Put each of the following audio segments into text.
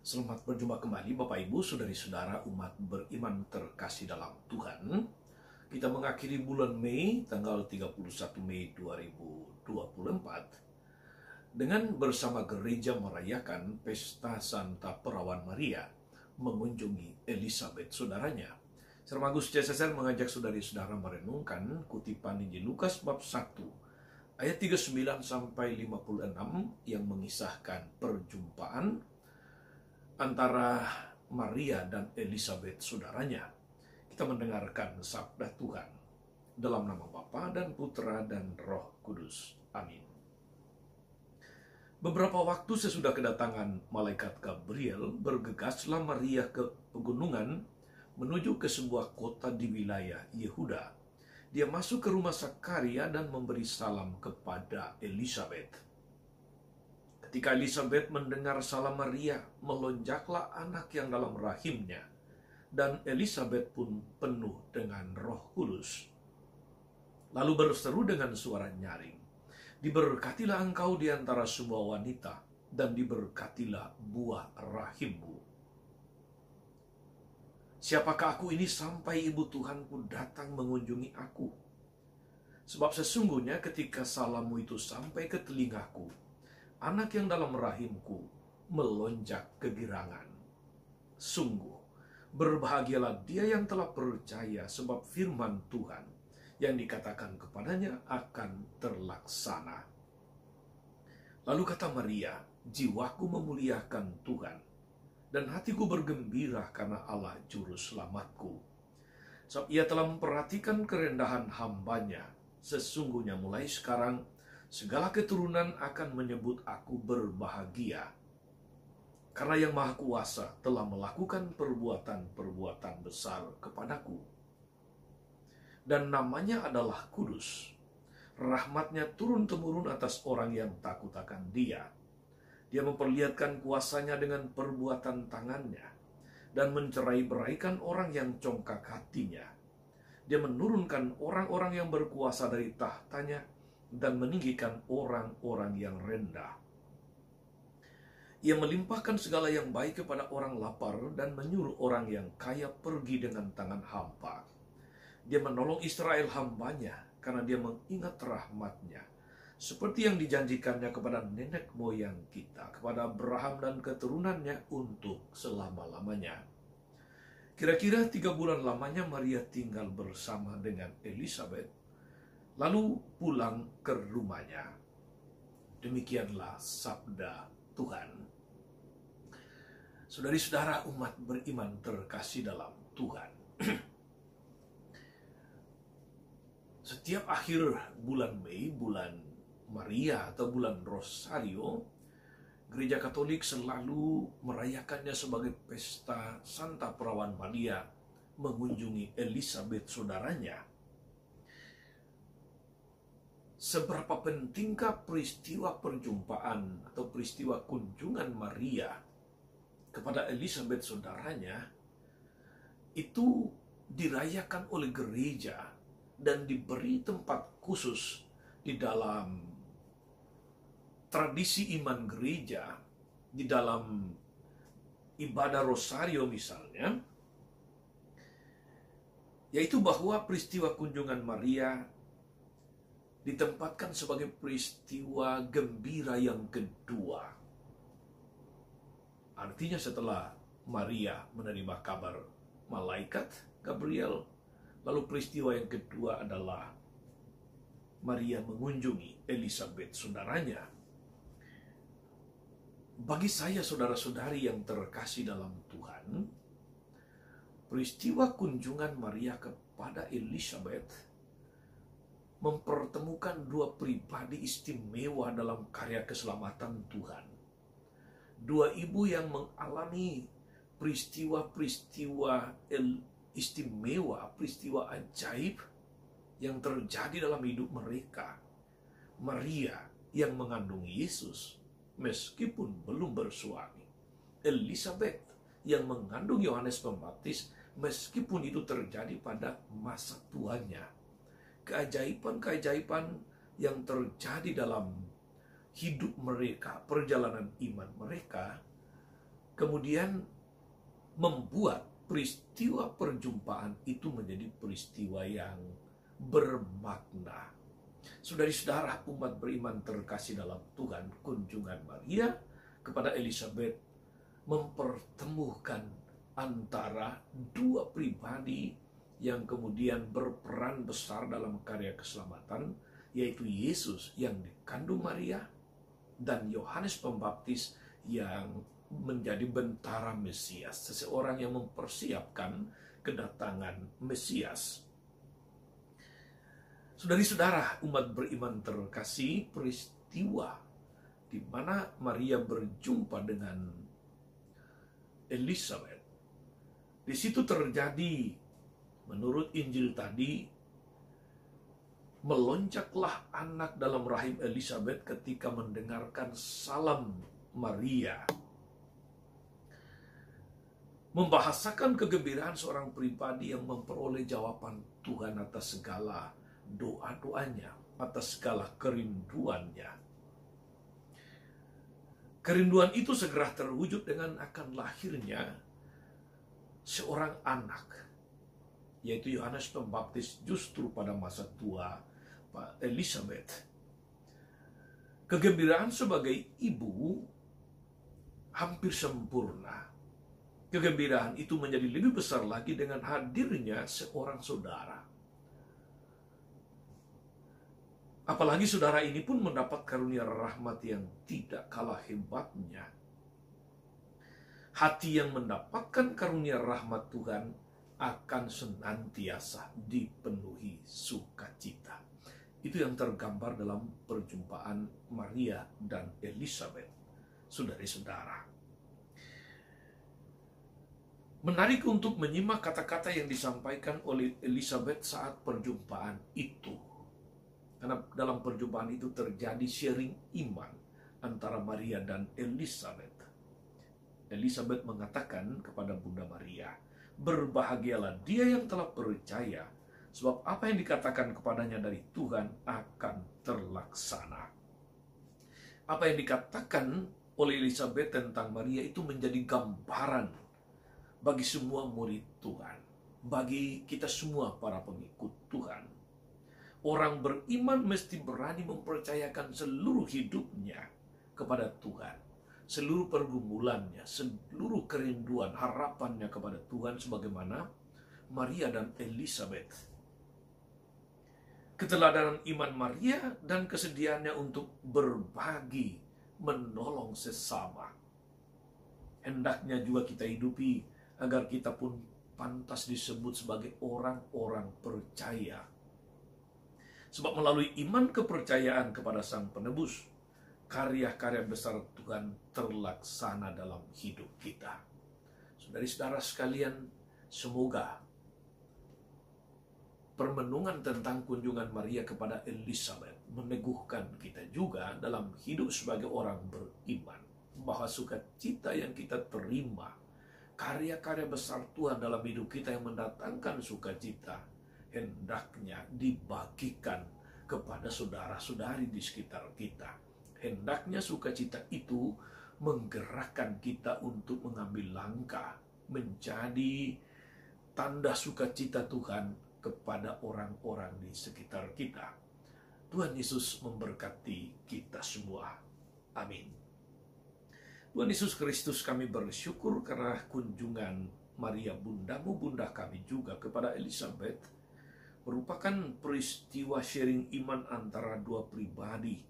Selamat berjumpa kembali Bapak Ibu, saudari-saudara umat beriman terkasih dalam Tuhan. Kita mengakhiri bulan Mei, tanggal 31 Mei 2024, dengan bersama gereja merayakan Pesta Santa Perawan Maria, mengunjungi Elizabeth saudaranya. Sermagus CSSR mengajak saudari-saudara merenungkan kutipan Injil Lukas bab 1, ayat 39 sampai 56 yang mengisahkan perjumpaan antara Maria dan Elizabeth saudaranya. Kita mendengarkan sabda Tuhan dalam nama Bapa dan Putra dan Roh Kudus. Amin. Beberapa waktu sesudah kedatangan malaikat Gabriel, bergegaslah Maria ke pegunungan menuju ke sebuah kota di wilayah Yehuda. Dia masuk ke rumah Sakaria dan memberi salam kepada Elizabeth. Ketika Elizabeth mendengar salam Maria, melonjaklah anak yang dalam rahimnya, dan Elizabeth pun penuh dengan Roh Kudus. Lalu berseru dengan suara nyaring, "Diberkatilah engkau di antara semua wanita, dan diberkatilah buah rahimmu." Siapakah aku ini sampai ibu Tuhanku datang mengunjungi aku? Sebab sesungguhnya ketika salammu itu sampai ke telingaku, anak yang dalam rahimku melonjak kegirangan. Sungguh, berbahagialah dia yang telah percaya, sebab firman Tuhan yang dikatakan kepadanya akan terlaksana. Lalu kata Maria, "Jiwaku memuliakan Tuhan, dan hatiku bergembira karena Allah juru selamatku. Sebab ia telah memperhatikan kerendahan hambanya. Sesungguhnya mulai sekarang segala keturunan akan menyebut aku berbahagia, karena Yang Maha Kuasa telah melakukan perbuatan-perbuatan besar kepadaku. Dan namanya adalah Kudus. Rahmatnya turun-temurun atas orang yang takut akan Dia. Dia memperlihatkan kuasanya dengan perbuatan tangannya, dan mencerai-beraikan orang yang congkak hatinya. Dia menurunkan orang-orang yang berkuasa dari tahtanya, dan meninggikan orang-orang yang rendah. Ia melimpahkan segala yang baik kepada orang lapar, dan menyuruh orang yang kaya pergi dengan tangan hampa. Dia menolong Israel hambanya, karena dia mengingat rahmatnya, seperti yang dijanjikannya kepada nenek moyang kita, kepada Abraham dan keturunannya untuk selama-lamanya." Kira-kira 3 bulan lamanya Maria tinggal bersama dengan Elizabeth, lalu pulang ke rumahnya. Demikianlah sabda Tuhan. Saudari-saudara umat beriman terkasih dalam Tuhan. Setiap akhir bulan Mei, bulan Maria atau bulan Rosario, Gereja Katolik selalu merayakannya sebagai pesta Santa Perawan Maria mengunjungi Elizabeth saudaranya. Seberapa pentingkah peristiwa perjumpaan atau peristiwa kunjungan Maria kepada Elizabeth saudaranya itu dirayakan oleh gereja dan diberi tempat khusus di dalam tradisi iman gereja, di dalam ibadah rosario misalnya, yaitu bahwa peristiwa kunjungan Maria ditempatkan sebagai peristiwa gembira yang kedua. Artinya setelah Maria menerima kabar malaikat Gabriel, lalu peristiwa yang kedua adalah Maria mengunjungi Elizabeth saudaranya. Bagi saya saudara-saudari yang terkasih dalam Tuhan, peristiwa kunjungan Maria kepada Elizabeth mempertemukan 2 pribadi istimewa dalam karya keselamatan Tuhan. 2 ibu yang mengalami peristiwa-peristiwa istimewa, peristiwa ajaib yang terjadi dalam hidup mereka. Maria yang mengandung Yesus meskipun belum bersuami. Elizabeth yang mengandung Yohanes Pembaptis meskipun itu terjadi pada masa tuanya. Keajaiban-keajaiban yang terjadi dalam hidup mereka, perjalanan iman mereka, kemudian membuat peristiwa perjumpaan itu menjadi peristiwa yang bermakna. Saudari-saudara umat beriman terkasih dalam Tuhan, kunjungan Maria kepada Elizabeth mempertemukan antara dua pribadi yang kemudian berperan besar dalam karya keselamatan, yaitu Yesus yang dikandung Maria dan Yohanes Pembaptis yang menjadi bentara Mesias, seseorang yang mempersiapkan kedatangan Mesias. Saudari-saudara umat beriman terkasih, peristiwa di mana Maria berjumpa dengan Elizabeth, di situ terjadi, menurut Injil tadi, melonjaklah anak dalam rahim Elizabeth ketika mendengarkan salam Maria. Membahasakan kegembiraan seorang pribadi yang memperoleh jawaban Tuhan atas segala doa-doanya, atas segala kerinduannya. Kerinduan itu segera terwujud dengan akan lahirnya seorang anak, yaitu Yohanes Pembaptis, justru pada masa tua Pak Elizabeth. Kegembiraan sebagai ibu hampir sempurna. Kegembiraan itu menjadi lebih besar lagi dengan hadirnya seorang saudara. Apalagi saudara ini pun mendapat karunia rahmat yang tidak kalah hebatnya. Hati yang mendapatkan karunia rahmat Tuhan akan senantiasa dipenuhi sukacita. Itu yang tergambar dalam perjumpaan Maria dan Elizabeth, saudari-saudara. Menarik untuk menyimak kata-kata yang disampaikan oleh Elizabeth saat perjumpaan itu. Karena dalam perjumpaan itu terjadi sharing iman antara Maria dan Elizabeth. Elizabeth mengatakan kepada Bunda Maria, "Berbahagialah dia yang telah percaya, sebab apa yang dikatakan kepadanya dari Tuhan akan terlaksana." Apa yang dikatakan oleh Elizabeth tentang Maria itu menjadi gambaran bagi semua murid Tuhan, bagi kita semua para pengikut Tuhan. Orang beriman mesti berani mempercayakan seluruh hidupnya kepada Tuhan. Seluruh pergumulannya, seluruh kerinduan, harapannya kepada Tuhan sebagaimana Maria dan Elizabeth. Keteladanan iman Maria dan kesediaannya untuk berbagi, menolong sesama. Hendaknya juga kita hidupi agar kita pun pantas disebut sebagai orang-orang percaya. Sebab melalui iman kepercayaan kepada Sang Penebus, karya-karya besar Tuhan terlaksana dalam hidup kita. Saudari-saudara sekalian, semoga permenungan tentang kunjungan Maria kepada Elizabeth meneguhkan kita juga dalam hidup sebagai orang beriman, bahwa sukacita yang kita terima, karya-karya besar Tuhan dalam hidup kita yang mendatangkan sukacita, hendaknya dibagikan kepada saudara-saudari di sekitar kita. Hendaknya sukacita itu menggerakkan kita untuk mengambil langkah menjadi tanda sukacita Tuhan kepada orang-orang di sekitar kita. Tuhan Yesus memberkati kita semua. Amin. Tuhan Yesus Kristus, kami bersyukur karena kunjungan Maria bundamu, bunda kami juga kepada Elizabeth merupakan peristiwa sharing iman antara dua pribadi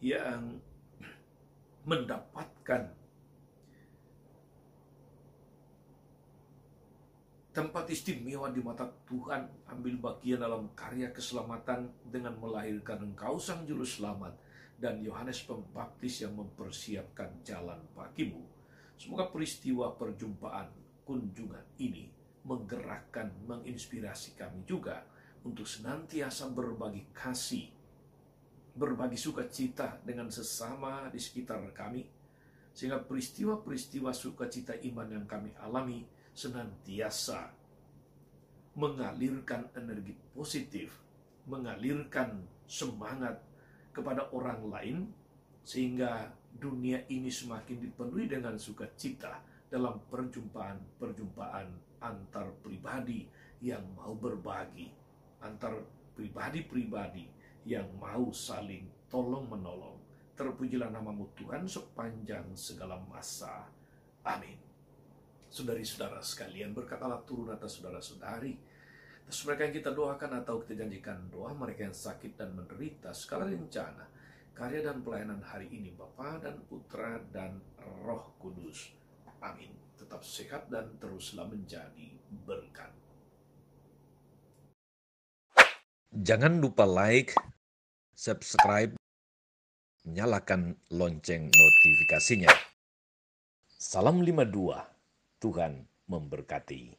yang mendapatkan tempat istimewa di mata Tuhan, ambil bagian dalam karya keselamatan dengan melahirkan Engkau Sang Juru Selamat dan Yohanes Pembaptis yang mempersiapkan jalan bagimu. Semoga peristiwa perjumpaan kunjungan ini menggerakkan, menginspirasi kami juga untuk senantiasa berbagi kasih, berbagi sukacita dengan sesama di sekitar kami, sehingga peristiwa-peristiwa sukacita iman yang kami alami senantiasa mengalirkan energi positif, mengalirkan semangat kepada orang lain, sehingga dunia ini semakin dipenuhi dengan sukacita dalam perjumpaan-perjumpaan antar pribadi yang mau berbagi, antar pribadi-pribadi yang mau saling tolong-menolong. Terpujilah namamu Tuhan sepanjang segala masa. Amin. Saudari-saudara sekalian, berkat Allah turun atas saudara-saudari, atas mereka yang kita doakan atau kita janjikan doa, mereka yang sakit dan menderita, segala rencana, karya dan pelayanan hari ini, Bapa dan Putra dan Roh Kudus. Amin. Tetap sehat dan teruslah menjadi berkat. Jangan lupa like, subscribe, nyalakan lonceng notifikasinya. Salam 52, Tuhan memberkati.